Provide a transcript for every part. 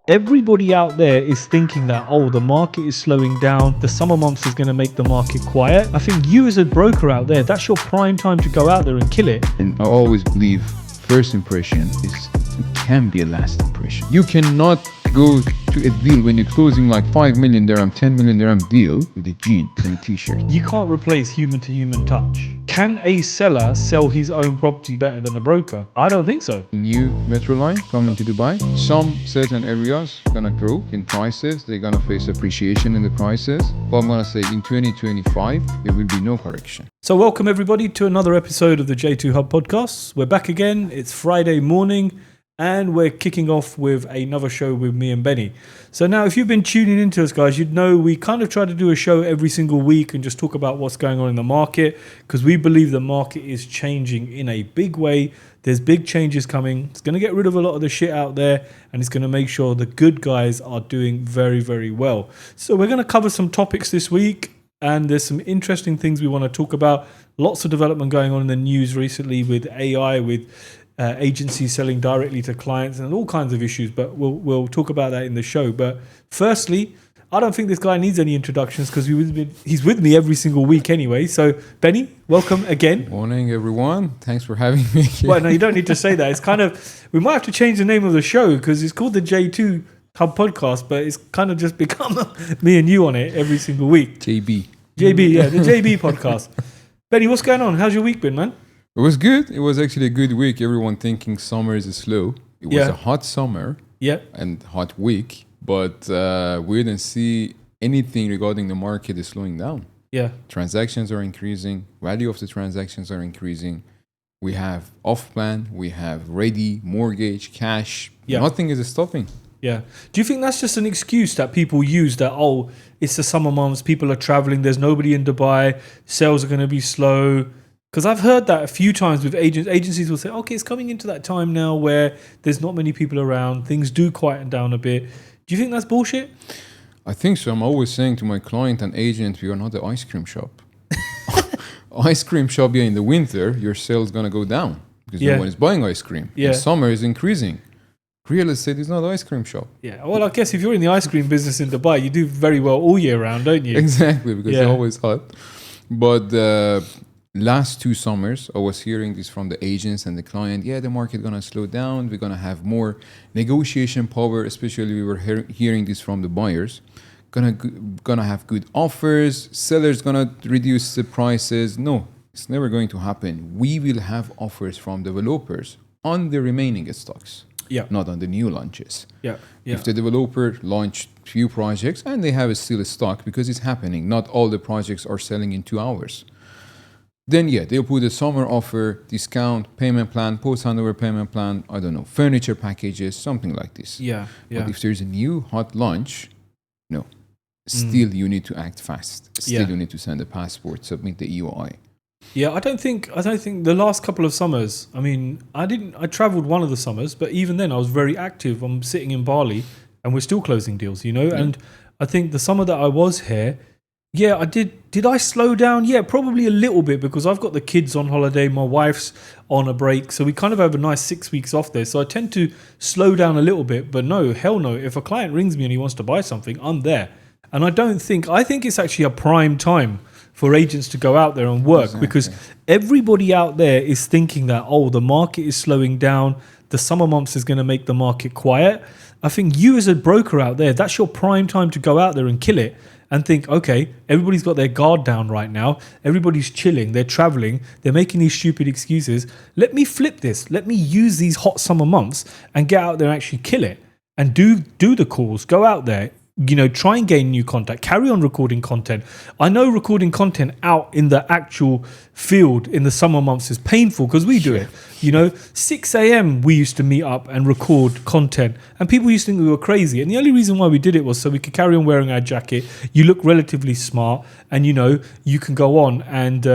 Everybody out there is thinking that, oh, the market is slowing down, the summer months is going to make the market quiet. I think you as a broker out there, that's your prime time to go out there and kill it. And I always believe first impression can be a last impression. You cannot go to a deal when you're closing like 5 million dirham, 10 million dirham deal with a jean and a t-shirt. You can't replace human to human touch. Can a seller sell his own property better than a broker? I don't think so. New metro line coming to Dubai. Some certain areas gonna grow in prices. They're gonna face appreciation in the prices. But I'm gonna say in 2025, there will be no correction. So welcome everybody to another episode of the J2 Hub podcast. We're back again. It's Friday morning. And we're kicking off with another show with me and Benny. So now, if you've been tuning into us, guys, you'd know we kind of try to do a show every single week and just talk about what's going on in the market, because we believe the market is changing in a big way. There's big changes coming. It's going to get rid of a lot of the shit out there, and it's going to make sure the good guys are doing very, very well. So we're going to cover some topics this week, and there's some interesting things we want to talk about. Lots of development going on in the news recently with AI, with agencies selling directly to clients and all kinds of issues, but we'll talk about that in the show. But firstly, I don't think this guy needs any introductions because he's with me every single week anyway. So Benny, welcome again. Morning, everyone. Thanks for having me here. Well, no, you don't need to say that. It's kind of, we might have to change the name of the show because it's called the J2 Hub podcast, but it's kind of just become me and you on it every single week. JB, yeah, the JB podcast. Benny, what's going on? How's your week been, man? It was good. It was actually a good week. Everyone thinking summer is slow. It was a hot summer and hot week, but we didn't see anything regarding the market is slowing down. Yeah. Transactions are increasing. Value of the transactions are increasing. We have off plan. We have ready, mortgage, cash. Yeah. Nothing is stopping. Yeah. Do you think that's just an excuse that people use that, oh, it's the summer months, people are traveling, there's nobody in Dubai, sales are going to be slow? Because I've heard that a few times with agencies will say, okay, it's coming into that time now where there's not many people around, things do quieten down a bit. Do you think that's bullshit? I think so. I'm always saying to my client and agent, we are not an ice cream shop. Ice cream shop, in the winter, your sales going to go down because no one is buying ice cream. Yeah. In summer is increasing. Real estate is not an ice cream shop. Yeah, well, I guess if you're in the ice cream business in Dubai, you do very well all year round, don't you? Exactly, because it's always hot. But last 2 summers, I was hearing this from the agents and the client. Yeah, the market going to slow down. We're going to have more negotiation power, especially we were hearing this from the buyers. Gonna have good offers. Sellers going to reduce the prices. No, it's never going to happen. We will have offers from developers on the remaining stocks. Yeah. Not on the new launches. Yeah. If the developer launched few projects and they have still a stock because it's happening, not all the projects are selling in 2 hours. Then they'll put a summer offer, discount, payment plan, post-handover payment plan, I don't know, furniture packages, something like this. Yeah. But if there's a new hot launch, no. Still you need to act fast. Still you need to send a passport, submit the EOI. Yeah, I don't think the last couple of summers, I traveled one of the summers, but even then I was very active. I'm sitting in Bali and we're still closing deals, and I think the summer that I was here, I did I slow down? Yeah, probably a little bit because I've got the kids on holiday, my wife's on a break, so we kind of have a nice 6 weeks off there, so I tend to slow down a little bit. But no, hell no, if a client rings me and he wants to buy something, I'm there. And I think it's actually a prime time for agents to go out there and work because everybody out there is thinking that, oh, the market is slowing down, the summer months is going to make the market quiet. I think you as a broker out there, that's your prime time to go out there and kill it and think, okay, everybody's got their guard down right now. Everybody's chilling. They're traveling. They're making these stupid excuses. Let me flip this. Let me use these hot summer months and get out there and actually kill it and do the calls. Go out there. Try and gain new contact, carry on recording content. I know recording content out in the actual field in the summer months is painful because we do it. 6 a.m. we used to meet up and record content and people used to think we were crazy. And the only reason why we did it was so we could carry on wearing our jacket. You look relatively smart and, you can go on and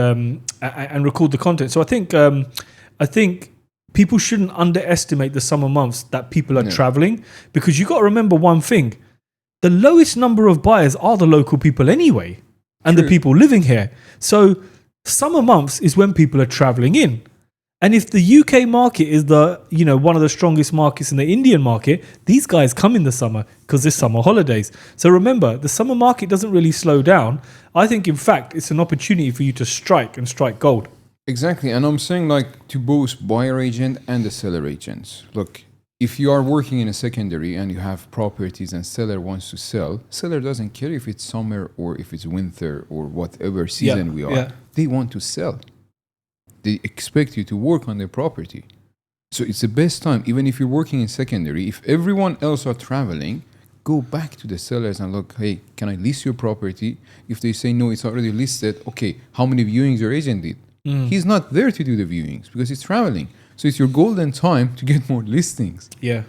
record the content. So I think people shouldn't underestimate the summer months that people are traveling because you got to remember one thing. The lowest number of buyers are the local people anyway, and the people living here. So summer months is when people are traveling in. And if the UK market is one of the strongest markets in the Indian market, these guys come in the summer because there's summer holidays. So remember, the summer market doesn't really slow down. I think, in fact, it's an opportunity for you to strike gold. Exactly. And I'm saying, like, to both buyer agent and the seller agents. Look, if you are working in a secondary and you have properties and seller wants to sell, seller doesn't care if it's summer or if it's winter or whatever season we are. Yeah. They want to sell. They expect you to work on their property. So it's the best time, even if you're working in secondary, if everyone else are traveling, go back to the sellers and look, hey, can I list your property? If they say, no, it's already listed, okay, how many viewings your agent did? He's not there to do the viewings because he's traveling. So it's your golden time to get more listings. Yeah.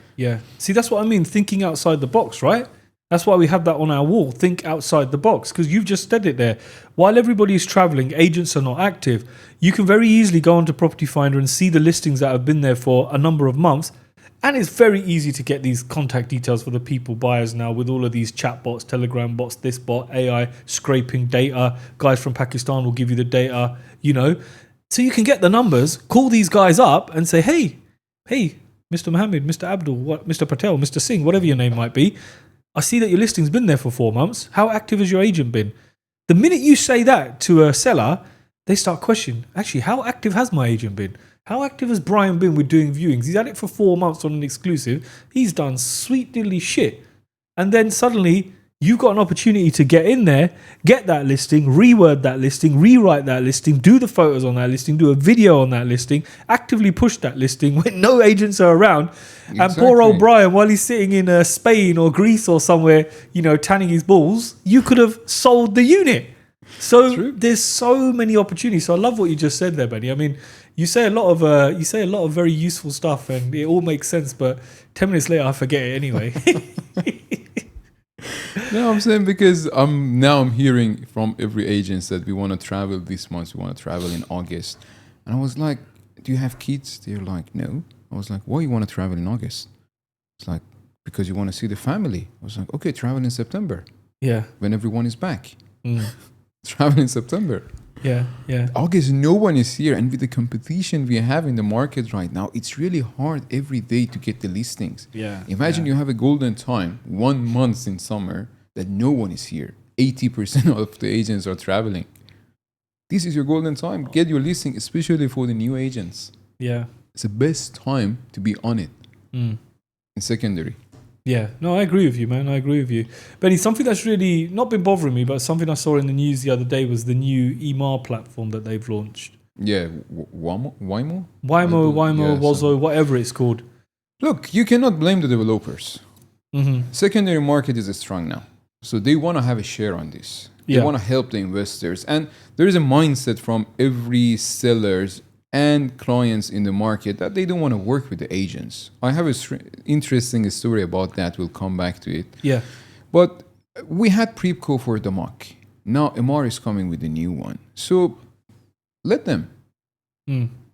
See, that's what I mean, thinking outside the box, right? That's why we have that on our wall, think outside the box, because you've just said it there. While everybody's traveling, agents are not active, you can very easily go onto Property Finder and see the listings that have been there for a number of months. And it's very easy to get these contact details for the people, buyers now, with all of these chat bots, Telegram bots, this bot, AI, scraping data. Guys from Pakistan will give you the data, So you can get the numbers, call these guys up and say, hey, Mr. Mohammed, Mr. Abdul, Mr. Patel, Mr. Singh, whatever your name might be. I see that your listing's been there for 4 months. How active has your agent been? The minute you say that to a seller, they start questioning, actually, how active has my agent been? How active has Brian been with doing viewings? He's had it for 4 months on an exclusive. He's done sweet diddly shit. And then suddenly you've got an opportunity to get in there, get that listing, reword that listing, rewrite that listing, do the photos on that listing, do a video on that listing, actively push that listing when no agents are around. Exactly. And poor old Brian, while he's sitting in Spain or Greece or somewhere, tanning his balls, you could have sold the unit. So there's so many opportunities. So I love what you just said there, Benny. I mean, you say a lot of very useful stuff, and it all makes sense. But 10 minutes later, I forget it anyway. No, I'm saying because I'm hearing from every agent that we want to travel this month. We want to travel in August, and I was like, "Do you have kids?" They're like, "No." I was like, "Why you want to travel in August?" It's like, "Because you want to see the family." I was like, "Okay, travel in September." Yeah. When everyone is back. Travel in September. Yeah. August, no one is here. And with the competition we have in the market right now, it's really hard every day to get the listings. Yeah. Imagine you have a golden time, 1 month in summer, that no one is here. 80% of the agents are traveling. This is your golden time. Get your listing, especially for the new agents. Yeah. It's the best time to be on it in secondary. Yeah, no, I agree with you, man. I agree with you. Benny, something that's really not been bothering me, but something I saw in the news the other day was the new EMAR platform that they've launched. Yeah, Waymo? Wazo, whatever it's called. Look, you cannot blame the developers. Secondary market is strong now. So they want to have a share on this. They want to help the investors. And there is a mindset from every sellers and clients in the market that they don't want to work with the agents. I have an interesting story about that. We'll come back to it. Yeah. But we had Prepco for the mock. Now MR is coming with a new one. So let them.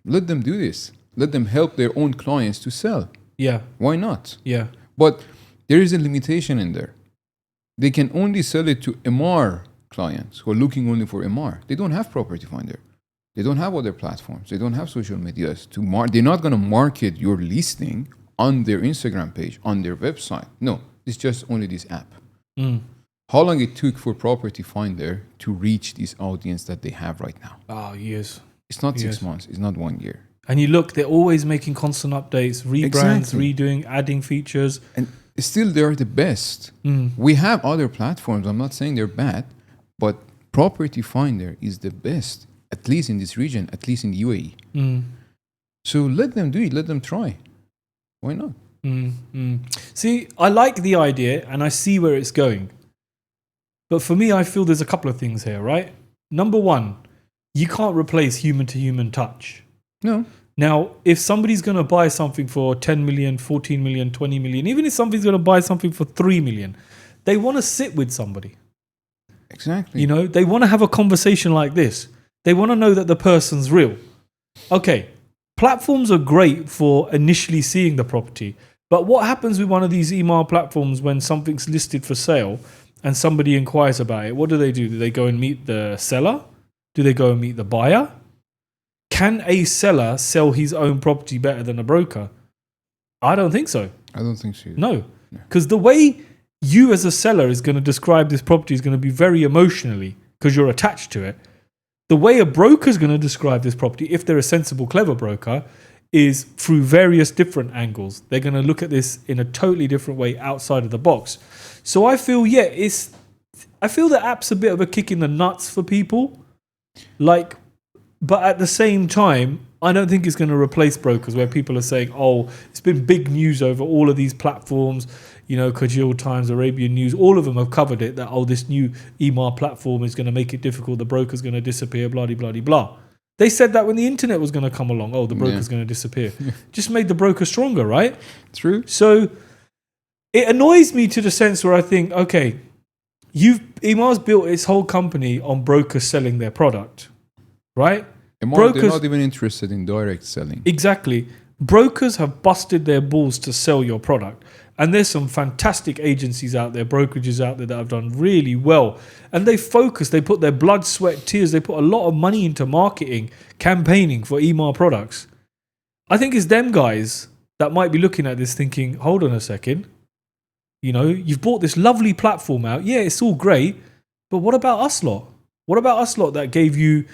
Let them do this. Let them help their own clients to sell. Yeah. Why not? Yeah. But there is a limitation in there. They can only sell it to MR clients who are looking only for MR. They don't have Property Finder. They don't have other platforms. They don't have social medias to they're not going to market your listing on their Instagram page, on their website. No, it's just only this app. How long it took for Property Finder to reach this audience that they have right now? Oh, years. It's not 6 months. It's not 1 year. And you look, they're always making constant updates, rebrands, redoing, adding features. And still, they're the best. We have other platforms. I'm not saying they're bad, but Property Finder is the best. At least in this region, at least in the UAE. So let them do it. Let them try. Why not? See, I like the idea and I see where it's going. But for me, I feel there's a couple of things here, right? Number one, you can't replace human-to-human touch. No. Now, if somebody's going to buy something for 10 million, 14 million, 20 million, even if somebody's going to buy something for 3 million, they want to sit with somebody. Exactly. They want to have a conversation like this. They want to know that the person's real. Okay, platforms are great for initially seeing the property. But what happens with one of these email platforms when something's listed for sale and somebody inquires about it? What do? Do they go and meet the seller? Do they go and meet the buyer? can a seller sell his own property better than a broker? I don't think so. I don't think so. No. Because the way you as a seller is going to describe this property is going to be very emotionally, because you're attached to it. The way a broker is going to describe this property, if they're a sensible, clever broker, is through various different angles. They're going to look at this in a totally different way outside of the box. So I feel, I feel the app's a bit of a kick in the nuts for people. Like, but at the same time, I don't think it's going to replace brokers, where people are saying, oh, it's been big news over all of these platforms, you know, Kajil Times, Arabian News, all of them have covered it, that, oh, this new EMAR platform is going to make it difficult, the broker's going to disappear, blah, blah, blah, blah. They said that when the internet was going to come along, oh, the broker's going to disappear. Just made the broker stronger, right? True. So it annoys me to the sense where I think, okay, EMAR's built its whole company on brokers selling their product, right? They're not even interested in direct selling. Exactly. Brokers have busted their balls to sell your product. And there's some fantastic agencies out there, brokerages out there that have done really well. And they focus, they put their blood, sweat, tears, they put a lot of money into marketing, campaigning for EMAR products. I think it's them guys that might be looking at this thinking, hold on a second. You know, you've bought this lovely platform out. Yeah, it's all great. But what about us lot? What about us lot that gave you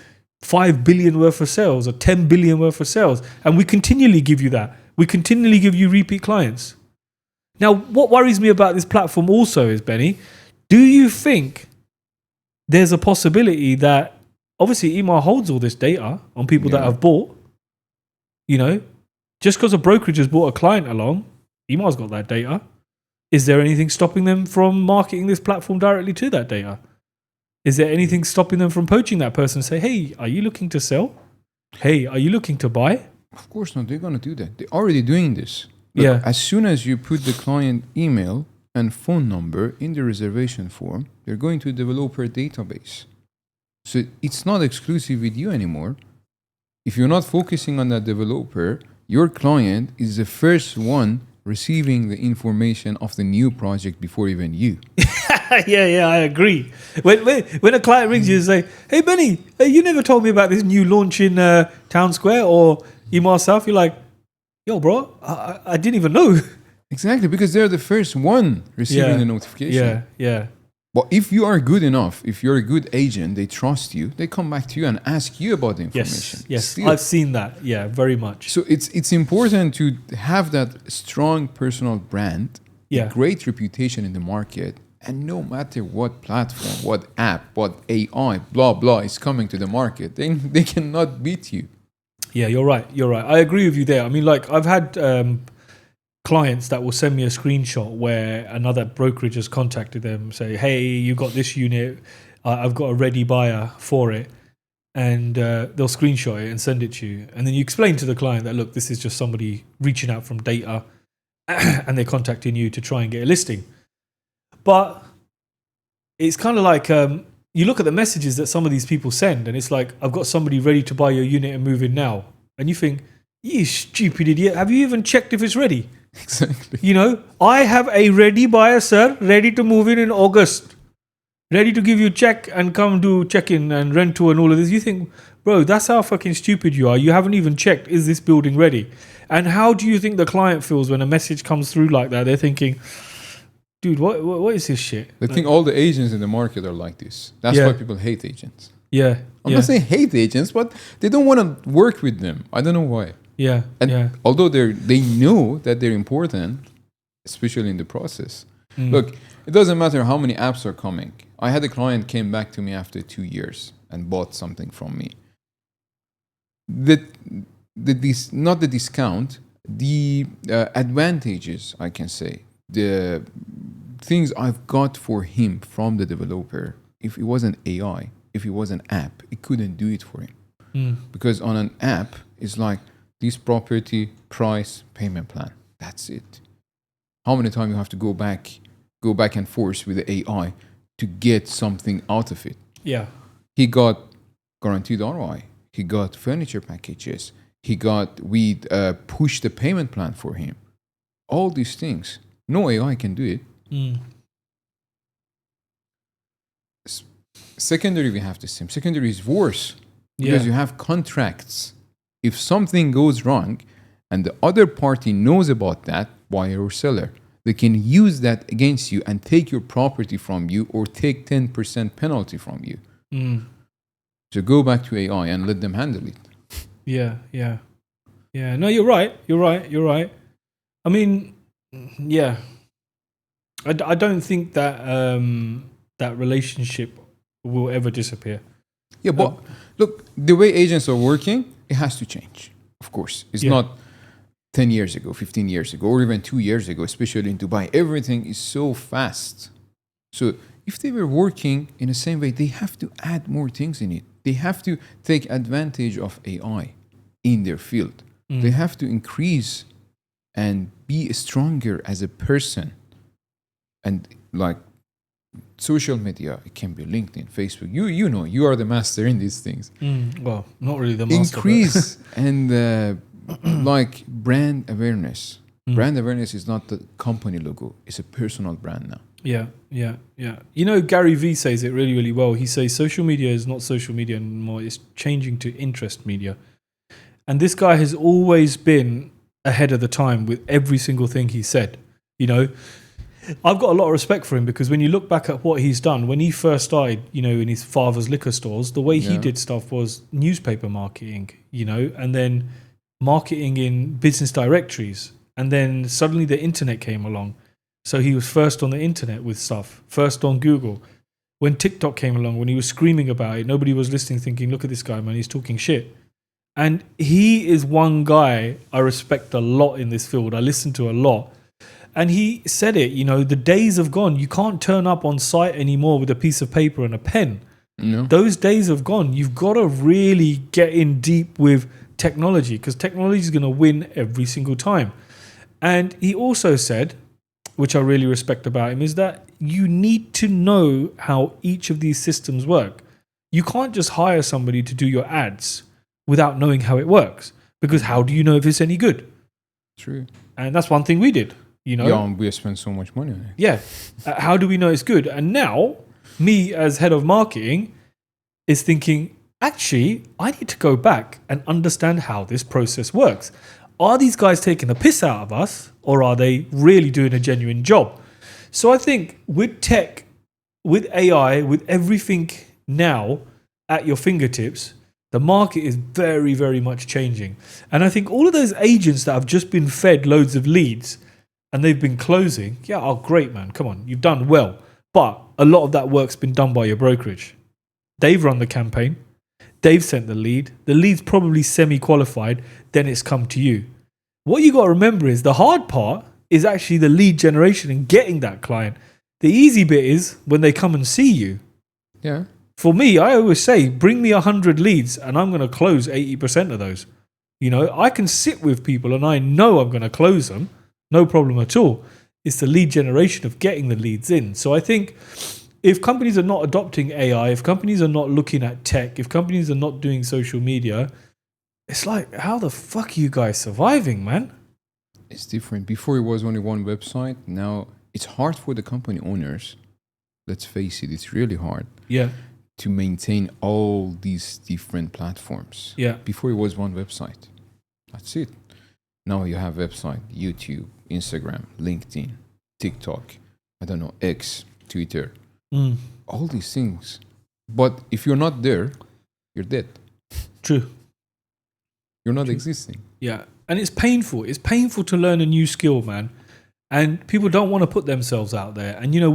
5 billion worth of sales or 10 billion worth of sales? And we continually give you that. We continually give you repeat clients. Now, what worries me about this platform also is, Benny, do you think there's a possibility that, obviously EMAR holds all this data on people that have bought, you know, just because a brokerage has brought a client along, EMAR's got that data. Is there anything stopping them from marketing this platform directly to that data? Is there anything stopping them from poaching that person and say, hey, are you looking to sell? Hey, are you looking to buy? Of course not. They're going to do that. They're already doing this. Look, as soon as you put the client email and phone number in the reservation form, they're going to a developer database. So it's not exclusive with you anymore. If you're not focusing on that developer, your client is the first one receiving the information of the new project before even you. Yeah, I agree. When a client rings you and say, hey, Benny, you never told me about this new launch in Town Square or EMAR South, you're like, yo, bro, I didn't even know. Exactly, because they're the first one receiving the notification. Yeah. But if you are good enough, if you're a good agent, they trust you, they come back to you and ask you about the information. Yes, Still. I've seen that. Yeah, very much. So it's important to have that strong personal brand, great reputation in the market, and no matter what platform, what app, what AI, blah, blah, is coming to the market, they cannot beat you. Yeah, you're right. I agree with you there. I mean, like, I've had clients that will send me a screenshot where another brokerage has contacted them, say, hey, you got this unit, I've got a ready buyer for it, and they'll screenshot it and send it to you. And then you explain to the client that, look, this is just somebody reaching out from data and they're contacting you to try and get a listing. But it's kind of like you look at the messages that some of these people send, and it's like, I've got somebody ready to buy your unit and move in now. And you think, you stupid idiot, have you even checked if it's ready? Exactly. You know, I have a ready buyer, sir, ready to move in August, ready to give you a check and come do check-in and rental and all of this. You think, bro, that's how fucking stupid you are. You haven't even checked, is this building ready? And how do you think the client feels when a message comes through like that? They're thinking, dude, what is this shit? I think all the agents in the market are like this. That's why people hate agents. Yeah. I'm not saying hate agents, but they don't want to work with them. I don't know why. Yeah. And although they know that they're important, especially in the process. Look, it doesn't matter how many apps are coming. I had a client came back to me after 2 years and bought something from me. Not the discount, the advantages, I can say. The things I've got for him from the developer, if it was an AI, if it was an app, it couldn't do it for him. Because on an app, it's like this property, price, payment plan. That's it. How many times you have to go back and forth with the AI to get something out of it? Yeah. He got guaranteed ROI. He got furniture packages. We pushed the payment plan for him. All these things. No AI can do it. Secondary, we have the same. Secondary is worse because you have contracts If something goes wrong and the other party knows about that, buyer or seller, they can use that against you and take your property from you or take 10% penalty from you. So go back to AI and let them handle it. Yeah. No, you're right. I mean, yeah. I don't think that that relationship will ever disappear. Yeah, but look, the way agents are working, it has to change. Of course, it's not 10 years ago, 15 years ago, or even 2 years ago, especially in Dubai. Everything is so fast. So if they were working in the same way, they have to add more things in it. They have to take advantage of AI in their field. They have to increase and be stronger as a person. And like social media, it can be LinkedIn, Facebook. You know, you are the master in these things. Well, not really the master. Increase and like brand awareness. Brand awareness is not the company logo; it's a personal brand now. Yeah. You know, Gary Vee says it really, really well. He says social media is not social media anymore. It's changing to interest media. And this guy has always been ahead of the time with every single thing he said. You know, I've got a lot of respect for him because when you look back at what he's done, when he first started, you know, in his father's liquor stores, the way he did stuff was newspaper marketing, you know, and then marketing in business directories. And then suddenly the internet came along. So he was first on the internet with stuff, first on Google. When TikTok came along, when he was screaming about it, nobody was listening, thinking, look at this guy, man, he's talking shit. And he is one guy I respect a lot in this field. I listen to a lot. And he said it, you know, the days have gone. You can't turn up on site anymore with a piece of paper and a pen. No. Those days have gone. You've got to really get in deep with technology because technology is going to win every single time. And he also said, which I really respect about him, is that you need to know how each of these systems work. You can't just hire somebody to do your ads without knowing how it works. Because how do you know if it's any good? True. And that's one thing we did, you know? Yeah, and we spent so much money on it. Yeah. How do we know it's good? And now, me as head of marketing is thinking, actually, I need to go back and understand how this process works. Are these guys taking the piss out of us or are they really doing a genuine job? So I think with tech, with AI, with everything now at your fingertips, the market is very, very much changing. And I think all of those agents that have just been fed loads of leads and they've been closing, great, man. Come on, you've done well. But a lot of that work's been done by your brokerage. They've run the campaign. They've sent the lead. The lead's probably semi-qualified. Then it's come to you. What you got to remember is the hard part is actually the lead generation and getting that client. The easy bit is when they come and see you. Yeah. For me, I always say, bring me 100 leads and I'm going to close 80% of those. You know, I can sit with people and I know I'm going to close them. No problem at all. It's the lead generation of getting the leads in. So I think if companies are not adopting AI, if companies are not looking at tech, if companies are not doing social media, it's like, how the fuck are you guys surviving, man? It's different. Before it was only one website. Now it's hard for the company owners. Let's face it, it's really hard. Yeah. To maintain all these different platforms. Yeah. Before it was one website. That's it. Now you have website, YouTube, Instagram, LinkedIn, TikTok, I don't know, X, Twitter, all these things. But if you're not there, you're dead. True. You're not existing. Yeah. And it's painful. It's painful to learn a new skill, man. And people don't want to put themselves out there. And, you know,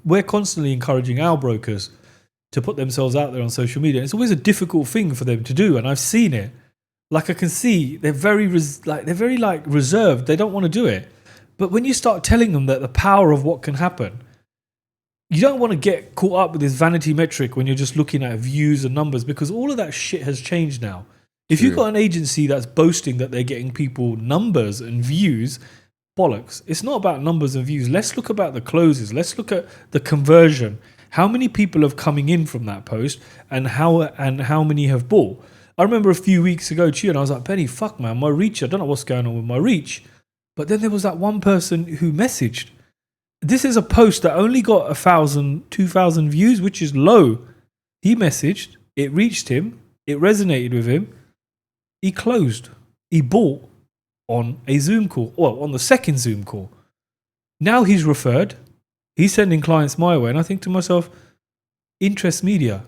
we're constantly encouraging our brokers to put themselves out there on social media. It's always a difficult thing for them to do. And I've seen it. Like I can see they're very reserved. They don't want to do it. But when you start telling them that the power of what can happen, you don't want to get caught up with this vanity metric when you're just looking at views and numbers because all of that shit has changed now. If you've got an agency that's boasting that they're getting people numbers and views, bollocks. It's not about numbers and views. Let's look about the closes. Let's look at the conversion. How many people are coming in from that post and how many have bought? I remember a few weeks ago to you and I was like, Benny, fuck man, my reach, I don't know what's going on with my reach. But then there was that one person who messaged. This is a post that only got 1,000, 2,000 views, which is low. He messaged, it reached him, it resonated with him. he closed. He bought on a Zoom call, well, on the second Zoom call. Now he's referred. He's sending clients my way. And I think to myself, interest media.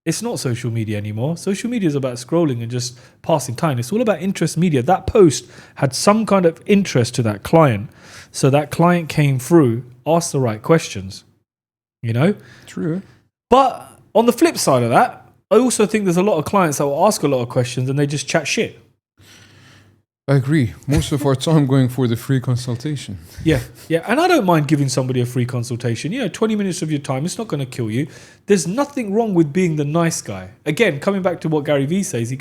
It's not social media anymore. Social media is about scrolling and just passing time. It's all about interest media. That post had some kind of interest to that client. So that client came through, asked the right questions. You know? True. But on the flip side of that, I also think there's a lot of clients that will ask a lot of questions and they just chat shit. I agree. Most of our time going for the free consultation. Yeah. And I don't mind giving somebody a free consultation. 20 minutes of your time, it's not going to kill you. There's nothing wrong with being the nice guy. Again, coming back to what Gary Vee says,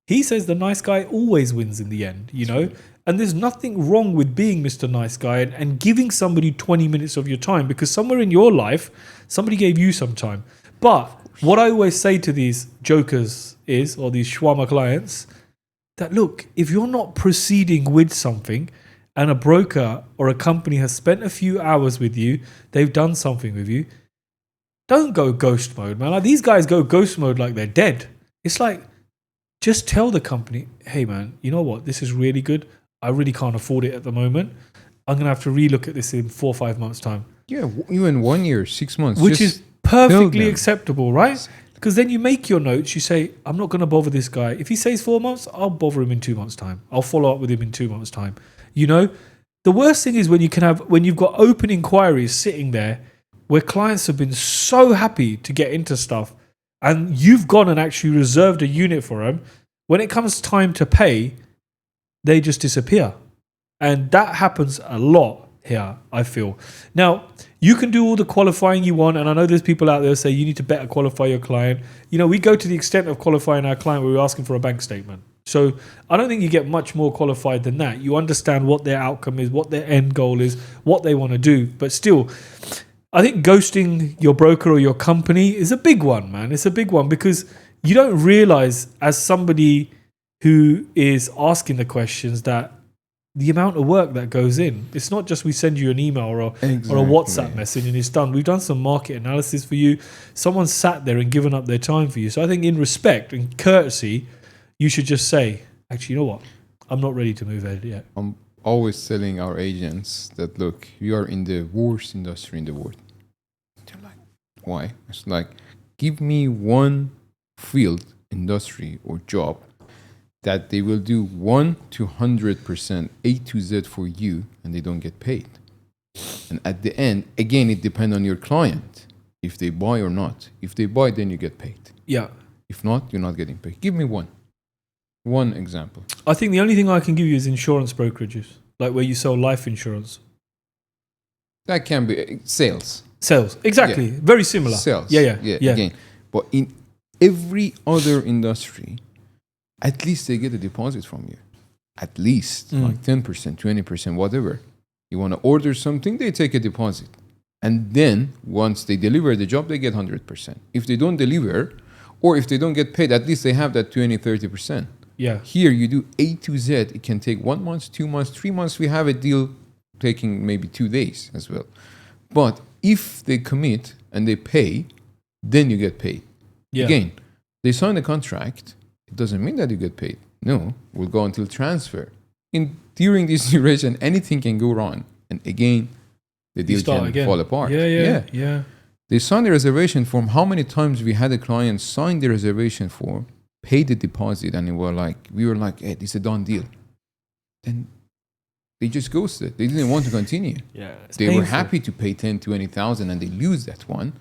he says the nice guy always wins in the end, you know? And there's nothing wrong with being Mr. Nice Guy and giving somebody 20 minutes of your time, because somewhere in your life, somebody gave you some time. But what I always say to these jokers or these shawarma clients, that look, if you're not proceeding with something and a broker or a company has spent a few hours with you, they've done something with you, don't go ghost mode, man. Like, these guys go ghost mode like they're dead. It's like, just tell the company, hey man, you know what? This is really good. I really can't afford it at the moment. I'm going to have to relook at this in 4 or 5 months' time. Yeah, even 1 year, 6 months. Which is perfectly acceptable, right? Because then you make your notes, you say, I'm not going to bother this guy. If he says 4 months, I'll bother him in 2 months' time. I'll follow up with him in 2 months' time. You know, the worst thing is when you've got open inquiries sitting there where clients have been so happy to get into stuff and you've gone and actually reserved a unit for them. When it comes time to pay, they just disappear. And that happens a lot here, I feel. Now, you can do all the qualifying you want, and I know there's people out there who say you need to better qualify your client. You know, we go to the extent of qualifying our client where we're asking for a bank statement. So I don't think you get much more qualified than that. You understand what their outcome is, what their end goal is, what they want to do. But still, I think ghosting your broker or your company is a big one, man. It's a big one because you don't realize, as somebody who is asking the questions, that the amount of work that goes in. It's not just we send you an email or a WhatsApp message and it's done. We've done some market analysis for you. Someone sat there and given up their time for you. So I think in respect and courtesy, you should just say, actually, you know what? I'm not ready to move ahead yet. I'm always telling our agents that, look, you are in the worst industry in the world. They're like, why? It's like, give me one field, industry or job that they will do 1 to 100% A to Z for you and they don't get paid. And at the end, again, it depends on your client if they buy or not. If they buy, then you get paid. Yeah. If not, you're not getting paid. Give me one example. I think the only thing I can give you is insurance brokerages, like where you sell life insurance. That can be sales. Exactly. Yeah. Very similar. Sales. Yeah. Again, but in every other industry, at least they get a deposit from you. At least like 10%, 20%, whatever. You want to order something, they take a deposit. And then once they deliver the job, they get 100%. If they don't deliver, or if they don't get paid, at least they have that 20, 30%. Yeah. Here you do A to Z. It can take 1 month, 2 months, 3 months. We have a deal taking maybe 2 days as well. But if they commit and they pay, then you get paid. Yeah. Again, they sign a contract. It doesn't mean that you get paid. No, we'll go until transfer. During this duration, anything can go wrong. And again, the deal can fall apart. Yeah. They signed the reservation form. How many times we had a client sign the reservation form, pay the deposit, and we were like, hey, this is a done deal. Then they just ghosted. They didn't want to continue. Yeah, they were happy to pay 10, 20,000 and they lose that one.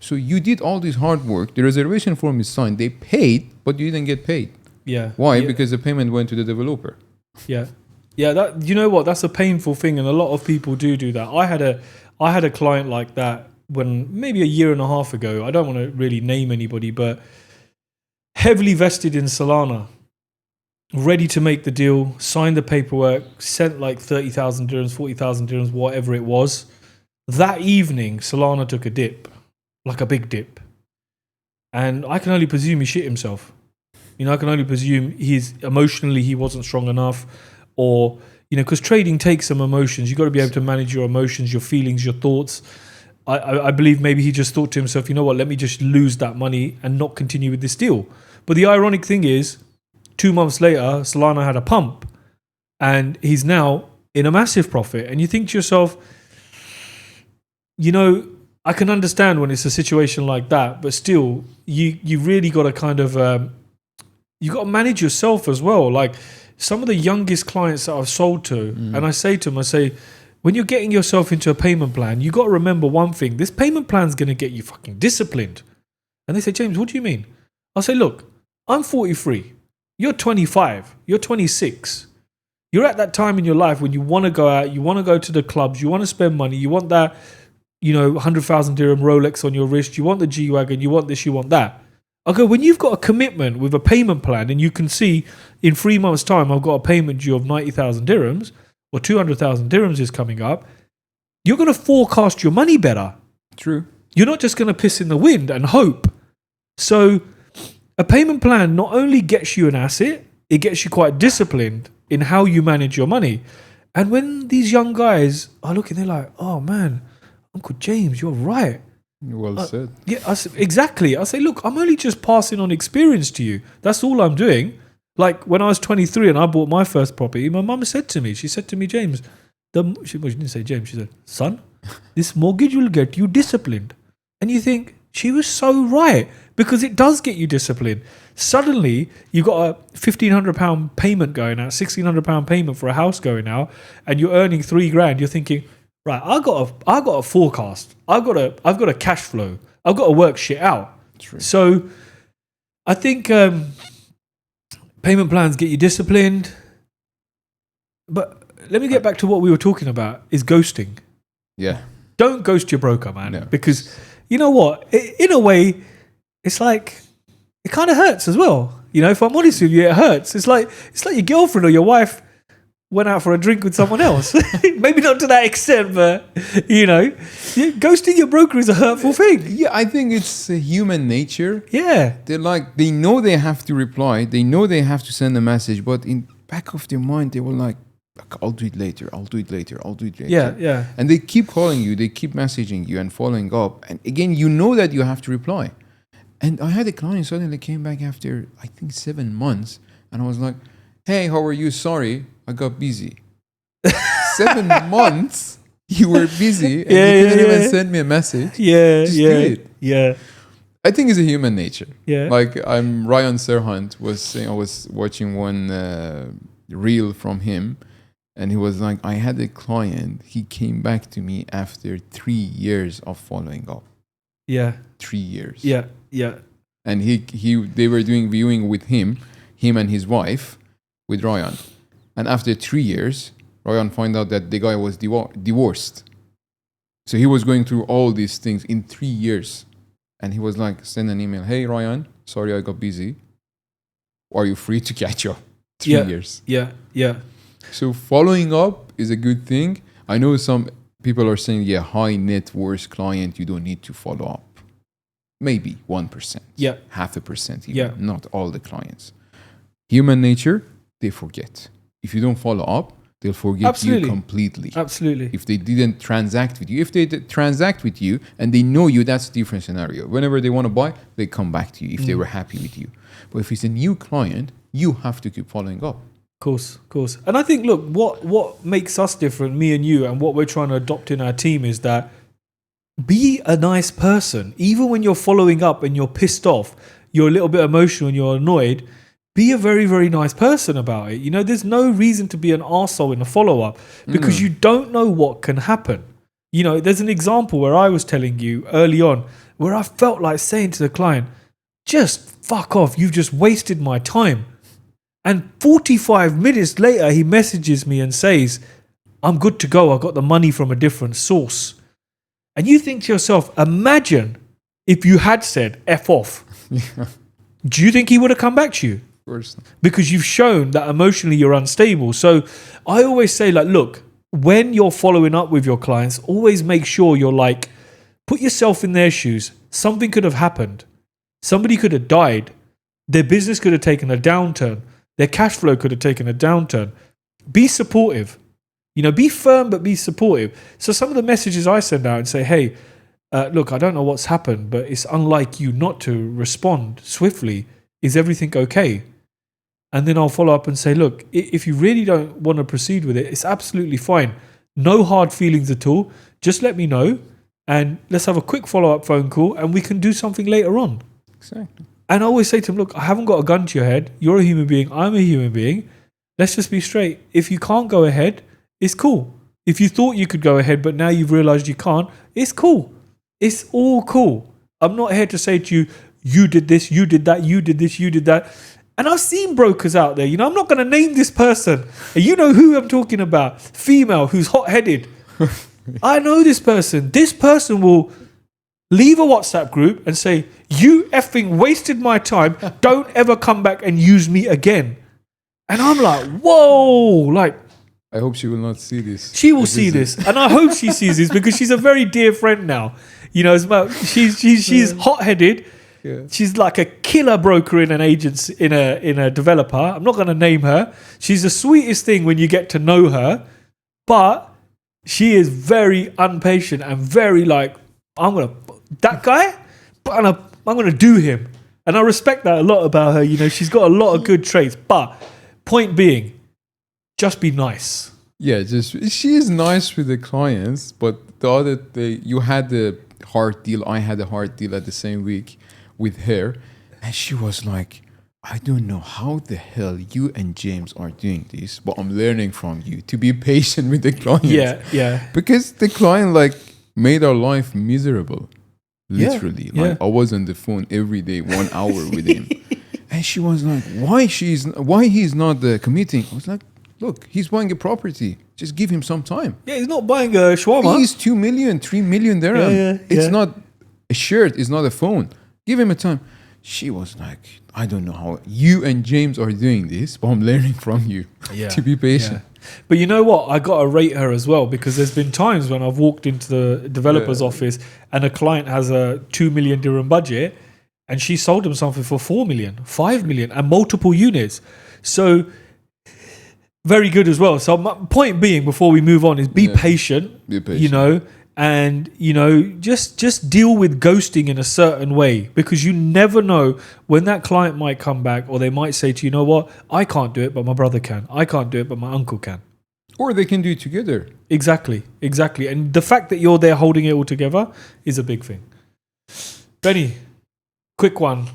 So you did all this hard work. The reservation form is signed. They paid, but you didn't get paid. Yeah. Why? Yeah. Because the payment went to the developer. Yeah. Yeah. That, you know what? That's a painful thing. And a lot of people do that. I had a client like that when maybe a year and a half ago. I don't want to really name anybody, but heavily vested in Solana. Ready to make the deal, signed the paperwork, sent like 30,000 dirhams, 40,000 dirhams, whatever it was. That evening, Solana took a dip, like a big dip. And I can only presume he shit himself. You know, I can only presume emotionally he wasn't strong enough, or, you know, because trading takes some emotions. You've got to be able to manage your emotions, your feelings, your thoughts. I believe maybe he just thought to himself, you know what, let me just lose that money and not continue with this deal. But the ironic thing is, 2 months later, Solana had a pump and he's now in a massive profit. And you think to yourself, I can understand when it's a situation like that, but still, you really got to kind of, you got to manage yourself as well. Like some of the youngest clients that I've sold to, and I say to them, when you're getting yourself into a payment plan, you got to remember one thing. This payment plan is going to get you fucking disciplined. And they say, James, what do you mean? I'll say, look, I'm 43. You're 25. You're 26. You're at that time in your life when you want to go out, you want to go to the clubs, you want to spend money, you want that, 100,000 dirham Rolex on your wrist, you want the G-Wagon, you want this, you want that. I go, when you've got a commitment with a payment plan and you can see in 3 months' time I've got a payment due of 90,000 dirhams or 200,000 dirhams is coming up, you're going to forecast your money better. True. You're not just going to piss in the wind and hope. So a payment plan not only gets you an asset, it gets you quite disciplined in how you manage your money. And when these young guys are looking, they're like, oh man, Uncle James, you're right. Well said. Yeah, exactly. I say, look, I'm only just passing on experience to you. That's all I'm doing. Like when I was 23 and I bought my first property, my mum said to me, James, she didn't say James, she said, son, this mortgage will get you disciplined. And you think, she was so right, because it does get you disciplined. Suddenly, you got a £1,500 payment going out, £1,600 payment for a house going out, and you're earning £3,000. You're thinking, right, I got a forecast. I've got a cash flow. I've got to work shit out. True. So, I think payment plans get you disciplined. But let me get back to what we were talking about: is ghosting. Yeah. Don't ghost your broker, man, No. because you know what? In a way, it's like it kind of hurts as well. If I'm honest with you, it hurts. It's like your girlfriend or your wife went out for a drink with someone else. Maybe not to that extent, but ghosting your broker is a hurtful thing. Yeah, I think it's human nature. Yeah, They know they have to reply. They know they have to send a message, but in back of their mind, they were like, I'll do it later. yeah. And they keep calling you, they keep messaging you and following up. And again, you know that you have to reply. And I had a client suddenly came back after, I think, 7 months. And I was like, hey, how are you? Sorry, I got busy. 7 months you were busy and you didn't even send me a message. Just do it. Yeah. I think it's a human nature. Yeah. Like Ryan Serhant was saying, I was watching one reel from him. And he was like, I had a client, he came back to me after 3 years of following up. Yeah. 3 years. Yeah. And they were doing viewing with him and his wife, with Ryan. And after 3 years, Ryan found out that the guy was divorced. So he was going through all these things in 3 years. And he was like, send an email, hey Ryan, sorry I got busy. Are you free to catch up? 3 years. Yeah. So following up is a good thing. I know some people are saying, yeah, high net worth client, you don't need to follow up. Maybe 1%. Yeah. 0.5% even. Yeah. Not all the clients. Human nature, they forget. If you don't follow up, they'll forget you completely. Absolutely. If they didn't transact with you. If they transact with you and they know you, that's a different scenario. Whenever they want to buy, they come back to you if they were happy with you. But if it's a new client, you have to keep following up. Of course. And I think, look, what makes us different, me and you, and what we're trying to adopt in our team is that be a nice person. Even when you're following up and you're pissed off, you're a little bit emotional and you're annoyed, be a very, very nice person about it. There's no reason to be an arsehole in a follow-up because you don't know what can happen. There's an example where I was telling you early on where I felt like saying to the client, just fuck off, you've just wasted my time. And 45 minutes later, he messages me and says, I'm good to go. I got the money from a different source. And you think to yourself, imagine if you had said F off. Do you think he would have come back to you? Of course not. Because you've shown that emotionally you're unstable. So I always say, look, when you're following up with your clients, always make sure you're put yourself in their shoes. Something could have happened. Somebody could have died. Their business could have taken a downturn. Their cash flow could have taken a downturn. Be supportive. Be firm, but be supportive. So some of the messages I send out and say, hey, look, I don't know what's happened, but it's unlike you not to respond swiftly. Is everything okay? And then I'll follow up and say, look, if you really don't want to proceed with it, it's absolutely fine. No hard feelings at all. Just let me know and let's have a quick follow-up phone call and we can do something later on. Exactly. And I always say to him, look, I haven't got a gun to your head. You're a human being. I'm a human being. Let's just be straight. If you can't go ahead, it's cool. If you thought you could go ahead, but now you've realized you can't, it's cool. It's all cool. I'm not here to say to you, you did this, you did that, you did this, you did that. And I've seen brokers out there, I'm not going to name this person. And you know who I'm talking about. Female who's hot-headed. I know this person. This person will leave a WhatsApp group and say, you effing wasted my time. Don't ever come back and use me again. And I'm like, whoa. Like, I hope she will not see this. she will see this. And I hope she sees this because she's a very dear friend now. She's hot-headed. Yeah. She's like a killer broker in an agency, in a developer. I'm not going to name her. She's the sweetest thing when you get to know her, but she is very impatient and very like, that guy, but I'm gonna do him. And I respect that a lot about her. She's got a lot of good traits. But point being, just be nice. Yeah, she is nice with the clients, but the other day you had the hard deal. I had a hard deal at the same week with her, and she was like, I don't know how the hell you and James are doing this, but I'm learning from you to be patient with the client. Yeah. Because the client made our life miserable. Literally. Yeah. I was on the phone every day, 1 hour with him. And she was like, why he's not committing? I was like, look, he's buying a property. Just give him some time. Yeah, he's not buying a shawarma. He's 2 million, 3 million dirham. Yeah. It's not a shirt, it's not a phone. Give him a time. She was like, I don't know how you and James are doing this, but I'm learning from you to be patient. Yeah. But you know what? I got to rate her as well because there's been times when I've walked into the developer's office and a client has a 2 million dirham budget and she sold them something for 4 million, 5 million and multiple units. So very good as well. So my point being, before we move on, is be patient. Be patient. And just deal with ghosting in a certain way because you never know when that client might come back or they might say to you know what, I can't do it, but my brother can. I can't do it, but my uncle can. Or they can do it together. Exactly. And the fact that you're there holding it all together is a big thing. Benny, quick one.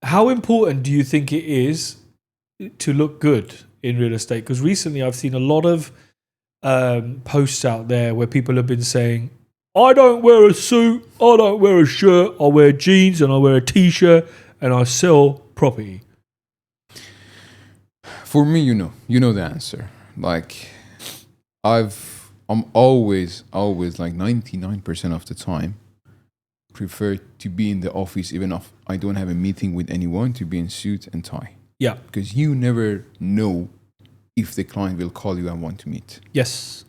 How important do you think it is to look good in real estate? Because recently I've seen a lot of posts out there where people have been saying, I don't wear a suit, I don't wear a shirt, I wear jeans and I wear a t-shirt and I sell property. For me, you know the answer. I'm always 99% of the time prefer to be in the office even if I don't have a meeting with anyone, to be in suit and tie. Yeah. Because you never know if the client will call you and want to meet. Yes.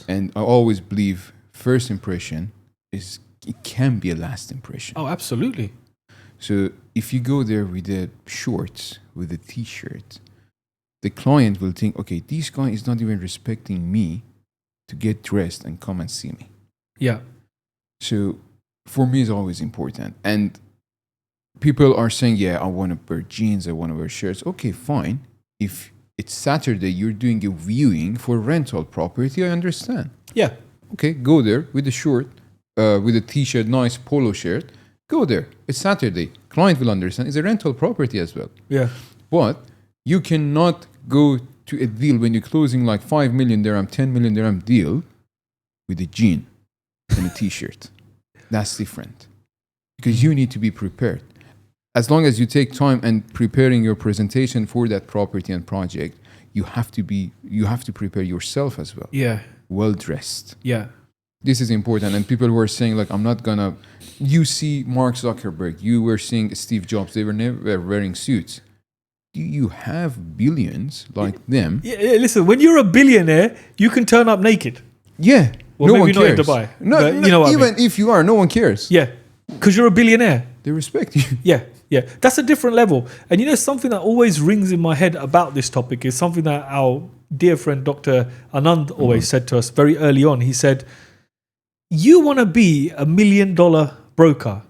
And I always believe first impression it can be a last impression. Oh, absolutely. So if you go there with the shorts, with the t-shirt, the client will think, okay, this guy is not even respecting me to get dressed and come and see me. Yeah. So for me, it's always important. And people are saying, yeah, I want to wear jeans, I want to wear shirts. Okay, fine. If it's Saturday, you're doing a viewing for rental property, I understand. Yeah. Okay, go there with a short, with a t-shirt, nice polo shirt. Go there. It's Saturday. Client will understand. It's a rental property as well. Yeah. But you cannot go to a deal when you're closing 5 million dirham, 10 million dirham deal with a jean and a t-shirt. That's different. Because you need to be prepared. As long as you take time and preparing your presentation for that property and project, you have to prepare yourself as well. Yeah. Well dressed. Yeah. This is important. And people were saying I'm not gonna. You see Mark Zuckerberg. You were seeing Steve Jobs. They were never wearing suits. Do you have billions like them? Yeah. Listen, when you're a billionaire, you can turn up naked. Yeah. Well, no one maybe cares. not in Dubai. No, but you know what even I mean. if you are, no one cares. Yeah. Because you're a billionaire. They respect you. Yeah. That's a different level. And something that always rings in my head about this topic is something that our dear friend Dr. Anand always said to us very early on. He said, you want to be $1 million broker,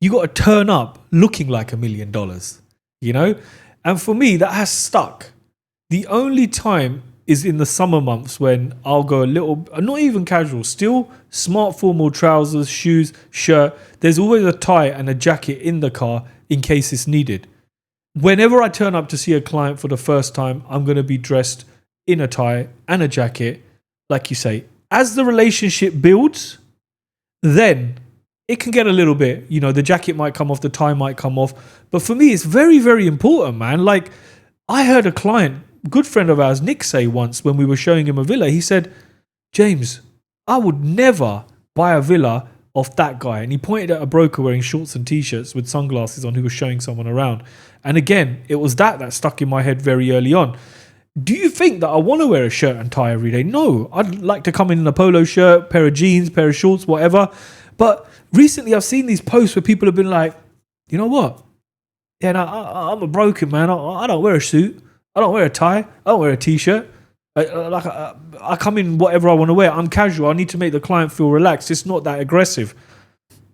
you got to turn up looking like $1 million, And for me, that has stuck. The only time is in the summer months when I'll go a little, not even casual, still smart formal trousers, shoes, shirt. There's always a tie and a jacket in the car in case it's needed. Whenever I turn up to see a client for the first time, I'm going to be dressed in a tie and a jacket, like you say. As the relationship builds, then it can get a little bit, the jacket might come off, the tie might come off. But for me, it's very, very important, man. Like, I heard a client, good friend of ours, Nick, say once when we were showing him a villa, he said, James, I would never buy a villa off that guy. And he pointed at a broker wearing shorts and t-shirts with sunglasses on who was showing someone around. And again, it was that stuck in my head very early on. Do you think that I want to wear a shirt and tie every day? No, I'd like to come in a polo shirt, pair of jeans, pair of shorts, whatever. But recently I've seen these posts where people have been like, you know what? Yeah, no, I'm a broken man. I don't wear a suit. I don't wear a tie. I don't wear a t-shirt. I come in whatever I want to wear. I'm casual. I need to make the client feel relaxed. It's not that aggressive.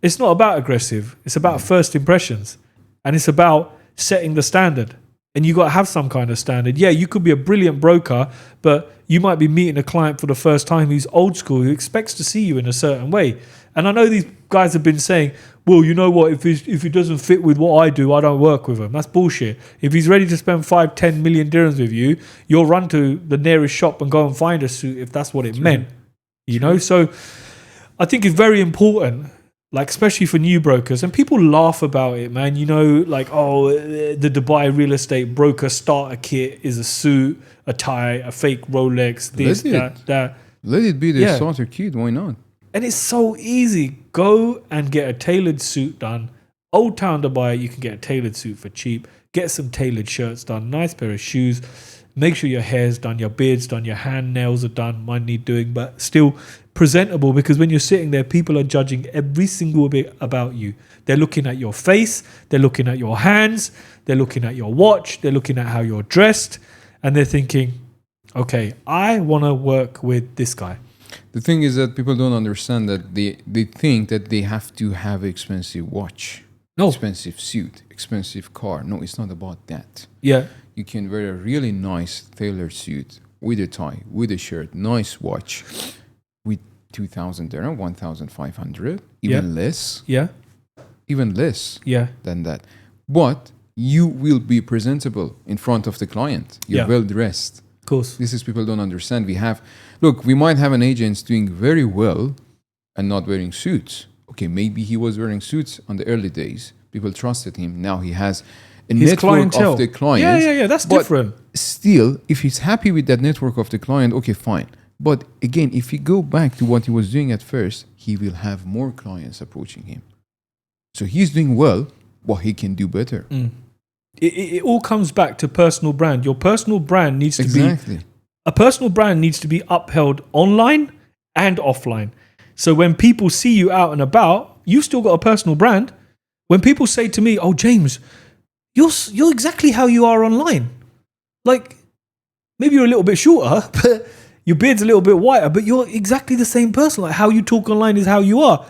It's not about aggressive. It's about first impressions. And it's about setting the standard. And you got to have some kind of standard. Yeah, you could be a brilliant broker, but you might be meeting a client for the first time who's old school, who expects to see you in a certain way. And I know these guys have been saying, well, you know what, if he doesn't fit with what I do, I don't work with him. That's bullshit. If he's ready to spend 5-10 million dirhams with you, you'll run to the nearest shop and go and find a suit if that's what it meant. So I think it's very important, like especially for new brokers, and people laugh about it, man. Like, oh, the Dubai real estate broker starter kit is a suit, a tie, a fake Rolex, this, that. Let it be the starter kit. Why not? And it's so easy. Go and get a tailored suit done. Old Town Dubai, you can get a tailored suit for cheap. Get some tailored shirts done. Nice pair of shoes. Make sure your hair's done, your beard's done, your hand nails are done. Mine need doing, but still presentable, because when you're sitting there, people are judging every single bit about you. They're looking at your face. They're looking at your hands. They're looking at your watch. They're looking at how you're dressed. And they're thinking, okay, I want to work with this guy. The thing is that people don't understand that they think that they have to have an expensive watch, expensive suit, expensive car. No, it's not about that. Yeah. You can wear a really nice tailored suit with a tie, with a shirt, nice watch, with 2,000 dirham, 1,500, even less. Yeah. Even less than that. But you will be presentable in front of the client. You're well dressed. Of course. This is people don't understand. We might have an agent doing very well and not wearing suits. Okay, maybe he was wearing suits on the early days. People trusted him. Now he has a his network clientele. Of the clients. Yeah, that's different. Still, if he's happy with that network of the client, okay, fine. But again, if he go back to what he was doing at first, he will have more clients approaching him. So he's doing well, but he can do better. It all comes back to personal brand. Your personal brand needs to be... A personal brand needs to be upheld online and offline. So when people see you out and about, you've still got a personal brand. When people say to me, oh, James, you're exactly how you are online. Like, maybe you're a little bit shorter, but your beard's a little bit whiter, but you're exactly the same person. Like, how you talk online is how you are.